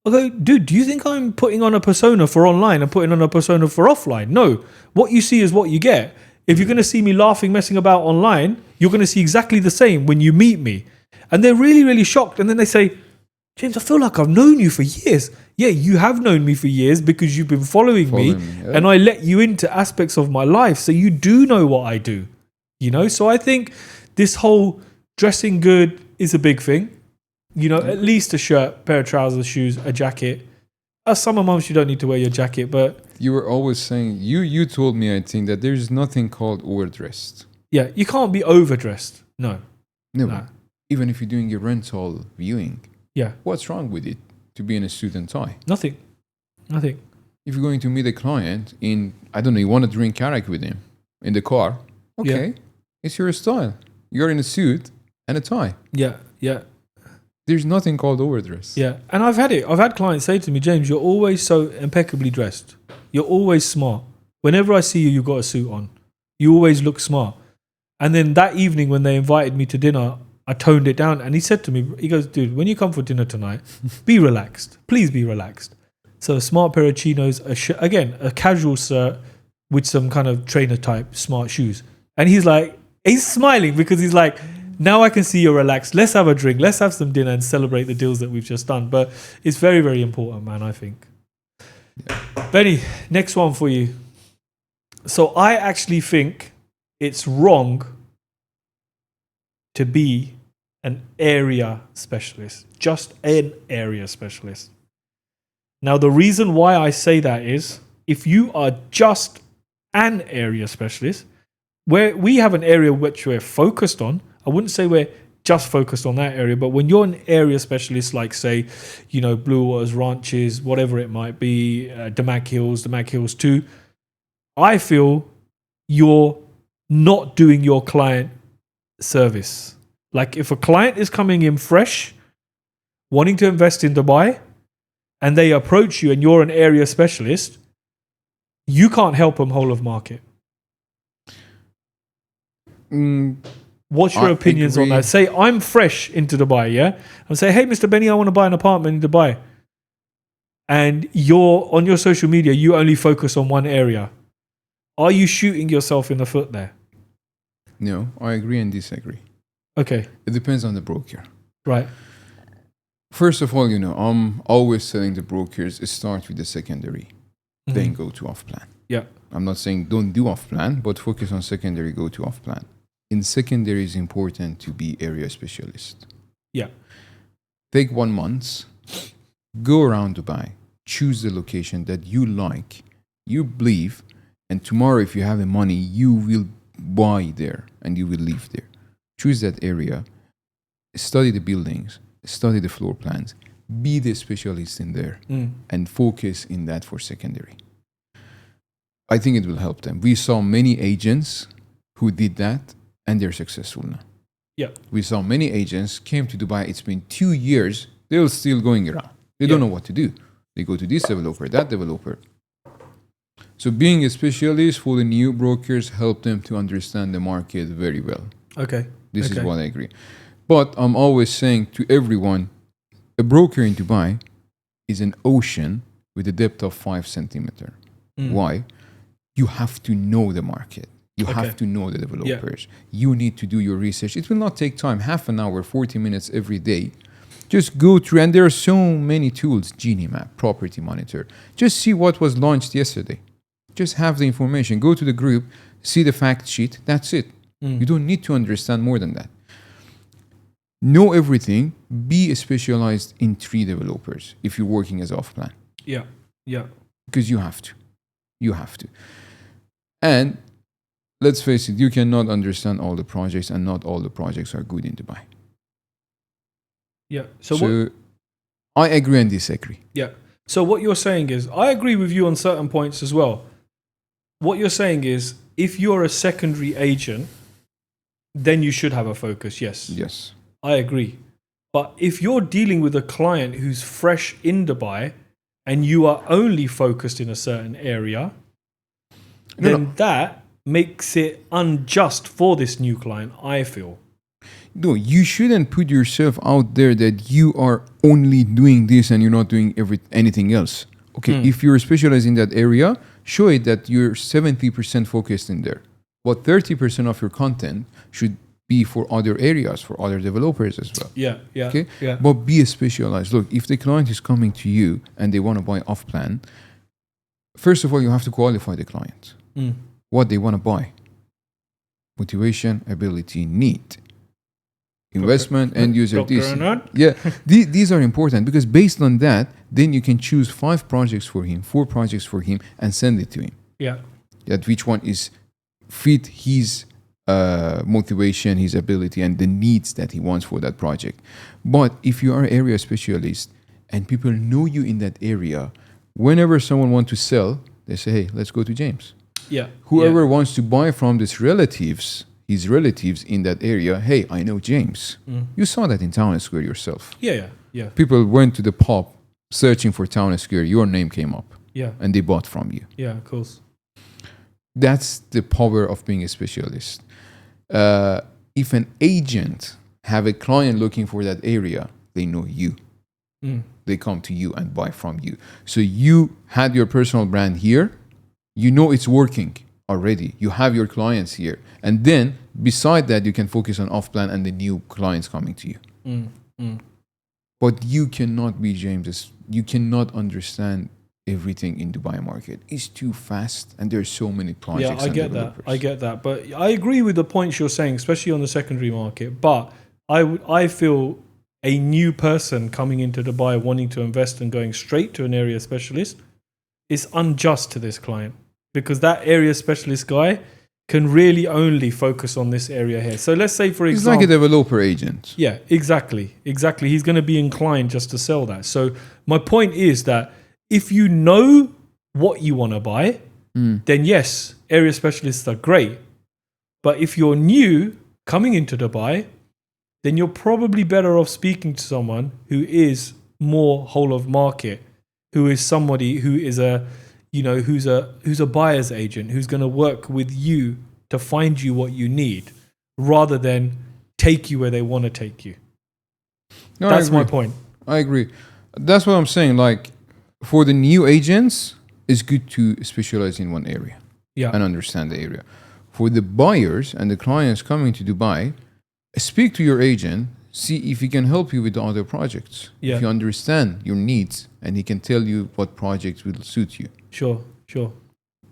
I go, dude, do you think I'm putting on a persona for online and putting on a persona for offline? No. What you see is what you get. If you're going to see me laughing, messing about online, you're going to see exactly the same when you meet me. And they're really, really shocked. And then they say, James, I feel like I've known you for years. Yeah, you have known me for years because you've been following me. And I let you into aspects of my life. So you do know what I do. So I think this whole dressing good is a big thing. At least a shirt, pair of trousers, shoes, a jacket. Summer months, you don't need to wear your jacket, but... You were always saying, you told me, I think, that there's nothing called overdressed. Yeah, you can't be overdressed. No. Even if you're doing a rental viewing. Yeah. What's wrong with it to be in a suit and tie? Nothing. If you're going to meet a client in, I don't know, you want to drink arak with him in the car. Okay. It's your style. You're in a suit and a tie. Yeah. There's nothing called overdress. Yeah, and I've had it. I've had clients say to me, James, you're always so impeccably dressed. You're always smart. Whenever I see you, you've got a suit on. You always look smart. And then that evening when they invited me to dinner, I toned it down. And he said to me, he goes, dude, when you come for dinner tonight, be relaxed. Please be relaxed. So a smart pair of chinos, again, a casual shirt, with some kind of trainer type smart shoes. And he's smiling because he's like, now I can see you're relaxed. Let's have a drink. Let's have some dinner and celebrate the deals that we've just done. But it's very, very important, man, I think. Benny, next one for you. So I actually think it's wrong to be an area specialist, just an area specialist. Now, the reason why I say that is if you are just an area specialist, where we have an area which we're focused on, I wouldn't say we're just focused on that area, but when you're an area specialist, like say, Blue Waters Ranches, whatever it might be, Damac Hills 2, I feel you're not doing your client service. Like if a client is coming in fresh, wanting to invest in Dubai, and they approach you and you're an area specialist, you can't help them whole of market. What's your opinions on that? Say I'm fresh into Dubai, yeah? And say, hey, Mr. Benny, I want to buy an apartment in Dubai. And you're on your social media, you only focus on one area. Are you shooting yourself in the foot there? No, I agree and disagree. Okay. It depends on the broker. Right. First of all, I'm always telling the brokers, start with the secondary, then go to off-plan. Yeah. I'm not saying don't do off-plan, but focus on secondary, go to off-plan. In secondary, it's important to be area specialist. Yeah. Take 1 month, go around Dubai, choose the location that you like, you believe, and tomorrow if you have the money, you will buy there and you will live there. Choose that area, study the buildings, study the floor plans, be the specialist in there and focus in that for secondary. I think it will help them. We saw many agents who did that and they're successful now. Yeah. We saw many agents came to Dubai. It's been 2 years. They're still going around. They don't know what to do. They go to this developer, that developer. So being a specialist for the new brokers help them to understand the market very well. Okay. This is what I agree. But I'm always saying to everyone, a broker in Dubai is an ocean with a depth of 5 centimeters. Why? You have to know the market. You have to know the developers. You need to do your research. It will not take time, half an hour, 40 minutes every day. Just go through, and there are so many tools, Genie Map, Property Monitor. Just see what was launched yesterday. Just have the information. Go to the group, see the fact sheet. That's it. You don't need to understand more than that. Know everything. Be specialized in 3 developers if you're working as off-plan. Yeah. Yeah. Because you have to. You have to. And let's face it, you cannot understand all the projects and not all the projects are good in Dubai. Yeah. So I agree and disagree. Yeah. So what you're saying is, I agree with you on certain points as well. What you're saying is, if you're a secondary agent, then you should have a focus. Yes. Yes. I agree. But if you're dealing with a client who's fresh in Dubai and you are only focused in a certain area, then that makes it unjust for this new client, I feel. No, you shouldn't put yourself out there that you are only doing this and you're not doing anything else. Okay, if you're specialized in that area, show it that you're 70% focused in there. But 30% of your content should be for other areas, for other developers as well. Yeah, yeah. Okay? Yeah. But be specialized. Look, if the client is coming to you and they want to buy off-plan, first of all, you have to qualify the client. What they want to buy. Motivation, ability, need. Investment, end user. Yeah, these are important because based on that, then you can choose 5 projects for him, 4 projects for him, and send it to him. Yeah. That which one is fit his motivation, his ability, and the needs that he wants for that project. But if you are an area specialist and people know you in that area, whenever someone wants to sell, they say, hey, let's go to James. Yeah. Whoever wants to buy from his relatives in that area, hey, I know James. You saw that in Town Square yourself. Yeah. People went to the pub searching for Town Square. Your name came up. Yeah. And they bought from you. Yeah, of course. That's the power of being a specialist. If an agent have a client looking for that area, they know you. They come to you and buy from you. So you had your personal brand here. You know it's working already. You have your clients here. And then beside that, you can focus on off-plan and the new clients coming to you. But you cannot be, James, you cannot understand everything in Dubai market. It's too fast and there's so many projects. Yeah, I get that. But I agree with the points you're saying, especially on the secondary market. But I feel a new person coming into Dubai wanting to invest and going straight to an area specialist is unjust to this client, because that area specialist guy can really only focus on this area here. So let's say, for example, it's like a developer agent. Yeah, exactly. He's going to be inclined just to sell that. So my point is that if you know what you want to buy, then yes, area specialists are great. But if you're new coming into Dubai, then you're probably better off speaking to someone who is more whole of market, who is somebody who is who's a buyer's agent, who's going to work with you to find you what you need, rather than take you where they want to take you. No, that's my point. I agree. That's what I'm saying. Like, for the new agents, it's good to specialize in one area and understand the area. For the buyers and the clients coming to Dubai, speak to your agent, see if he can help you with the other projects. Yeah. If you understand your needs, and he can tell you what projects will suit you. Sure.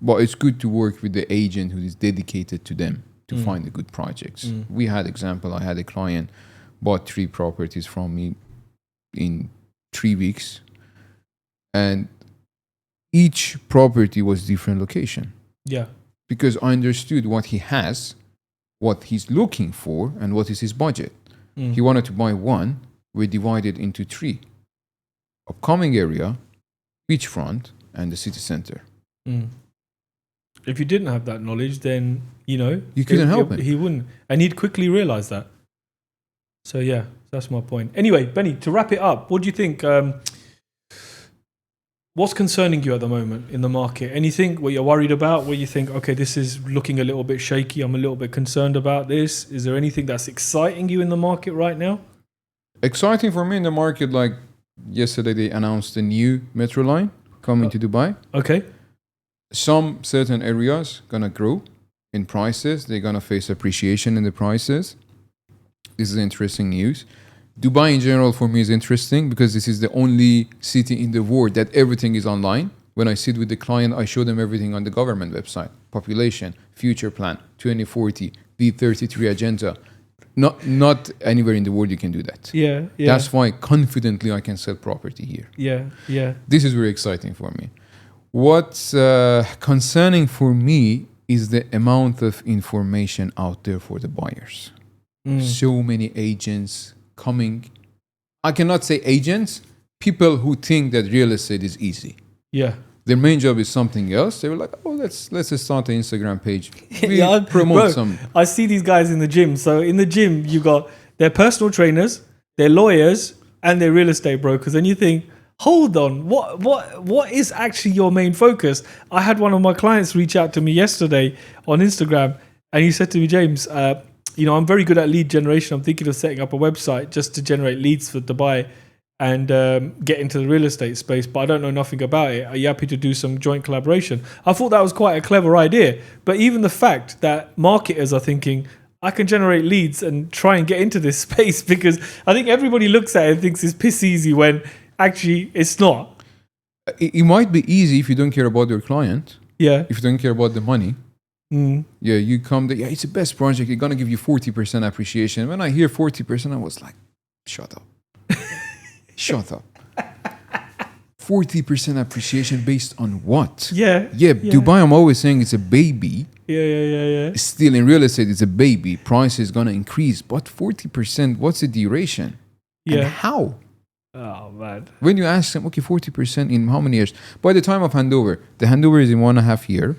But it's good to work with the agent who is dedicated to them to find the good projects. We had example, I had a client bought 3 properties from me in 3 weeks, and each property was different location. Yeah. Because I understood what he has, what he's looking for, and what is his budget. He wanted to buy 1, we divided into 3. Upcoming area, beachfront, and the city center. If you didn't have that knowledge, then, you couldn't help him. He wouldn't. And he'd quickly realize that. So, yeah, that's my point. Anyway, Benny, to wrap it up, what do you think? What's concerning you at the moment in the market? Anything what you're worried about, where you think, okay, this is looking a little bit shaky, I'm a little bit concerned about this? Is there anything that's exciting you in the market right now? Exciting for me in the market, like yesterday they announced a new metro line coming to Dubai. Okay. Some certain areas gonna grow in prices. They're gonna face appreciation in the prices. This is interesting news. Dubai in general for me is interesting because this is the only city in the world that everything is online. When I sit with the client, I show them everything on the government website. Population, future plan, 2040, B33 agenda. Not anywhere in the world you can do that. Yeah. That's why confidently I can sell property here. Yeah. This is very exciting for me. What's concerning for me is the amount of information out there for the buyers. So many agents coming. I cannot say agents, people who think that real estate is easy. Yeah. Their main job is something else. They were like, oh, let's just start an Instagram page. We promote some. I see these guys in the gym. So in the gym, you got their personal trainers, their lawyers, and their real estate brokers. And you think, hold on, what is actually your main focus? I had one of my clients reach out to me yesterday on Instagram, and he said to me, James, I'm very good at lead generation. I'm thinking of setting up a website just to generate leads for Dubai and get into the real estate space, but I don't know nothing about it. Are you happy to do some joint collaboration? I thought that was quite a clever idea. But even the fact that marketers are thinking, I can generate leads and try and get into this space, because I think everybody looks at it and thinks it's piss easy when actually it's not. It might be easy if you don't care about your client. Yeah. If you don't care about the money. Yeah, you come there. Yeah, it's the best project. It's going to give you 40% appreciation. When I hear 40%, I was like, shut up. Shut up. 40% appreciation based on what? Yeah. Dubai, I'm always saying it's a baby. Yeah. Still in real estate, it's a baby. Price is going to increase. But 40%, what's the duration? Yeah. And how? Oh, man. When you ask them, okay, 40% in how many years? By the time of handover, the handover is in 1.5 years.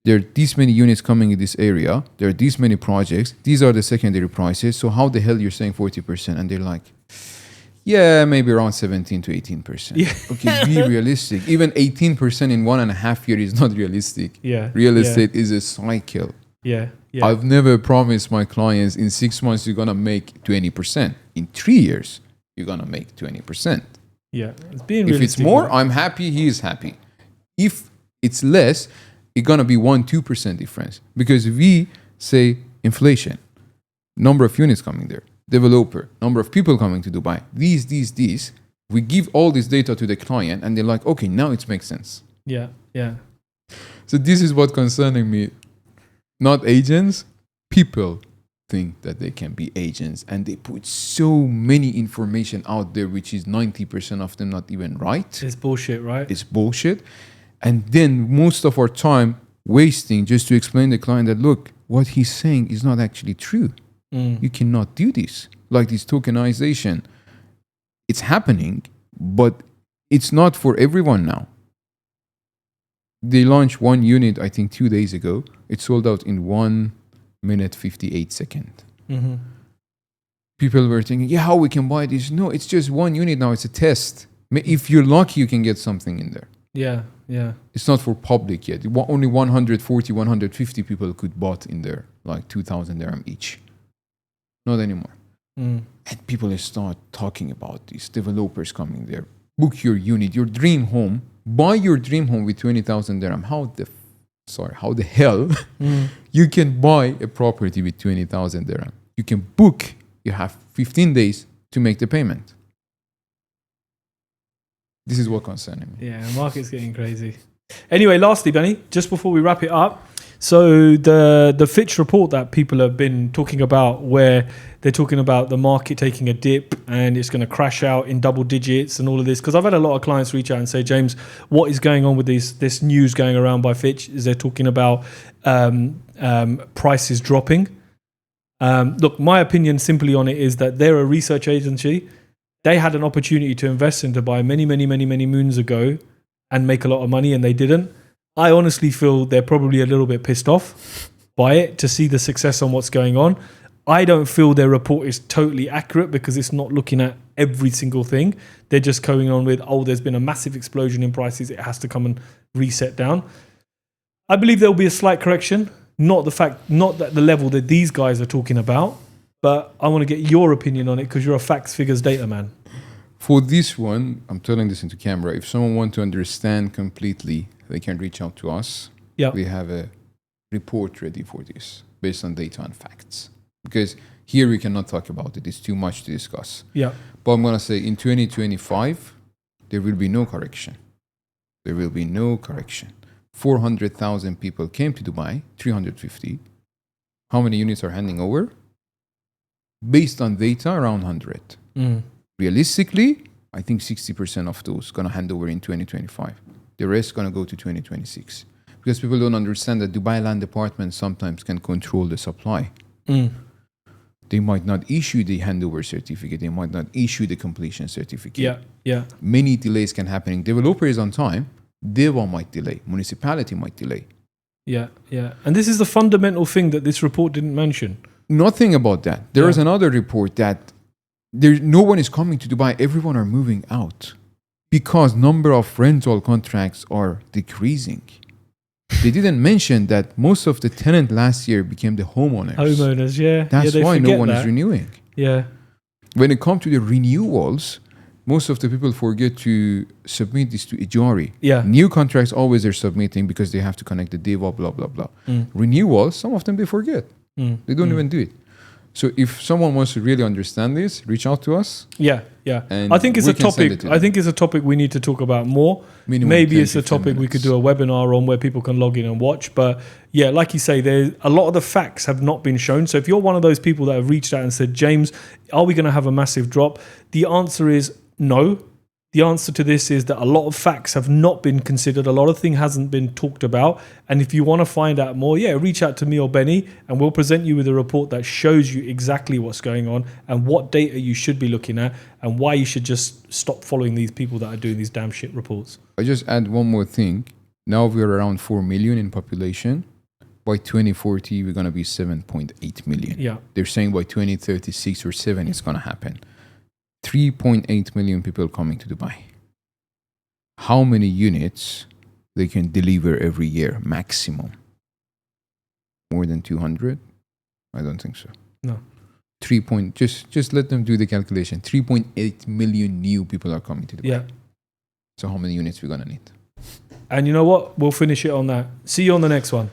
There are these many units coming in this area. There are these many projects. These are the secondary prices. So how the hell you're saying 40%? And they're like, yeah, maybe around 17 to 18%. Yeah. Okay, be realistic. Even 18% in 1.5 years is not realistic. Yeah. Real estate is a cycle. Yeah. I've never promised my clients in 6 months you're going to make 20%. In 3 years, you're going to make 20%. Yeah. It's being if it's more, I'm happy, he is happy. If it's less, it's gonna be 1-2% difference because we say inflation, number of units coming there, developer, number of people coming to Dubai, these. We give all this data to the client, and they're like, okay, now it makes sense. Yeah, yeah. So this is what concerning me. Not agents, people think that they can be agents, and they put so many information out there, which is 90% of them not even right. It's bullshit, right? It's bullshit. And then most of our time wasting just to explain to the client that, look, what he's saying is not actually true. You cannot do this. Like this tokenization, it's happening, but it's not for everyone now. They launched one unit, I think 2 days ago. It sold out in 1 minute 58 seconds. People were thinking, yeah, how we can buy this? No, it's just one unit now. It's a test. If you're lucky, you can get something in there. Yeah, yeah. It's not for public yet. Only 140, 150 people could bought in there, like 2,000 dirham each. Not anymore. And people start talking about these developers coming there. Book your unit, your dream home. Buy your dream home with 20,000 dirham. How the hell you can buy a property with 20,000 dirham? You can book. You have 15 days to make the payment. This is what concerning me. Yeah, the market's getting crazy. Anyway, lastly, Benny, just before we wrap it up, so the Fitch report that people have been talking about, where they're talking about the market taking a dip and it's going to crash out in double digits and all of this, because I've had a lot of clients reach out and say, James, what is going on with this news going around by Fitch? Is they're talking about prices dropping. Look, my opinion simply on it is that they're a research agency. They had an opportunity to invest in Dubai many moons ago and make a lot of money, and they didn't. I honestly feel they're probably a little bit pissed off by it to see the success on what's going on. I don't feel their report is totally accurate because it's not looking at every single thing. They're just going on with, there's been a massive explosion in prices. It has to come and reset down. I believe there will be a slight correction. Not at the level that these guys are talking about, but I want to get your opinion on it because you're a facts, figures, data man. For this one, I'm telling this into camera. If someone wants to understand completely, they can reach out to us. Yeah. We have a report ready for this based on data and facts. Because here we cannot talk about it. It's too much to discuss. Yeah. But I'm going to say in 2025, there will be no correction. There will be no correction. 400,000 people came to Dubai, 350. How many units are handing over? Based on data, around 100. Realistically, I think 60% of those going to hand over in 2025. The rest going to go to 2026. Because people don't understand that Dubai Land Department sometimes can control the supply. They might not issue the handover certificate. They might not issue the completion certificate. Yeah. Many delays can happen. Developer is on time. Deva might delay. Municipality might delay. Yeah. And this is the fundamental thing that this report didn't mention. Nothing about that. There is another report that no one is coming to Dubai. Everyone are moving out because number of rental contracts are decreasing. They didn't mention that most of the tenant last year became the homeowners. Yeah. That's why no one is renewing. Yeah. When it comes to the renewals, most of the people forget to submit this to Ijari. Yeah. New contracts always are submitting because they have to connect the DEVA, blah, blah, blah. Renewals, some of them they forget. They don't even do it. So if someone wants to really understand this, reach out to us. Yeah. And I think it's a topic. I think it's a topic we need to talk about more. Maybe it's a topic we could do a webinar on where people can log in and watch. But yeah, like you say, there's a lot of the facts have not been shown. So if you're one of those people that have reached out and said, James, are we going to have a massive drop? The answer is no. The answer to this is that a lot of facts have not been considered. A lot of things hasn't been talked about. And if you want to find out more, reach out to me or Benny and we'll present you with a report that shows you exactly what's going on and what data you should be looking at and why you should just stop following these people that are doing these damn shit reports. I just add one more thing. Now we're around 4 million in population. By 2040, we're going to be 7.8 million. Yeah. They're saying by 2036 or 7, it's going to happen. 3.8 million people coming to Dubai. How many units they can deliver every year maximum? More than 200? I don't think so. No. Just let them do the calculation. 3.8 million new people are coming to Dubai. Yeah. So how many units we're gonna need? And you know what? We'll finish it on that. See you on the next one.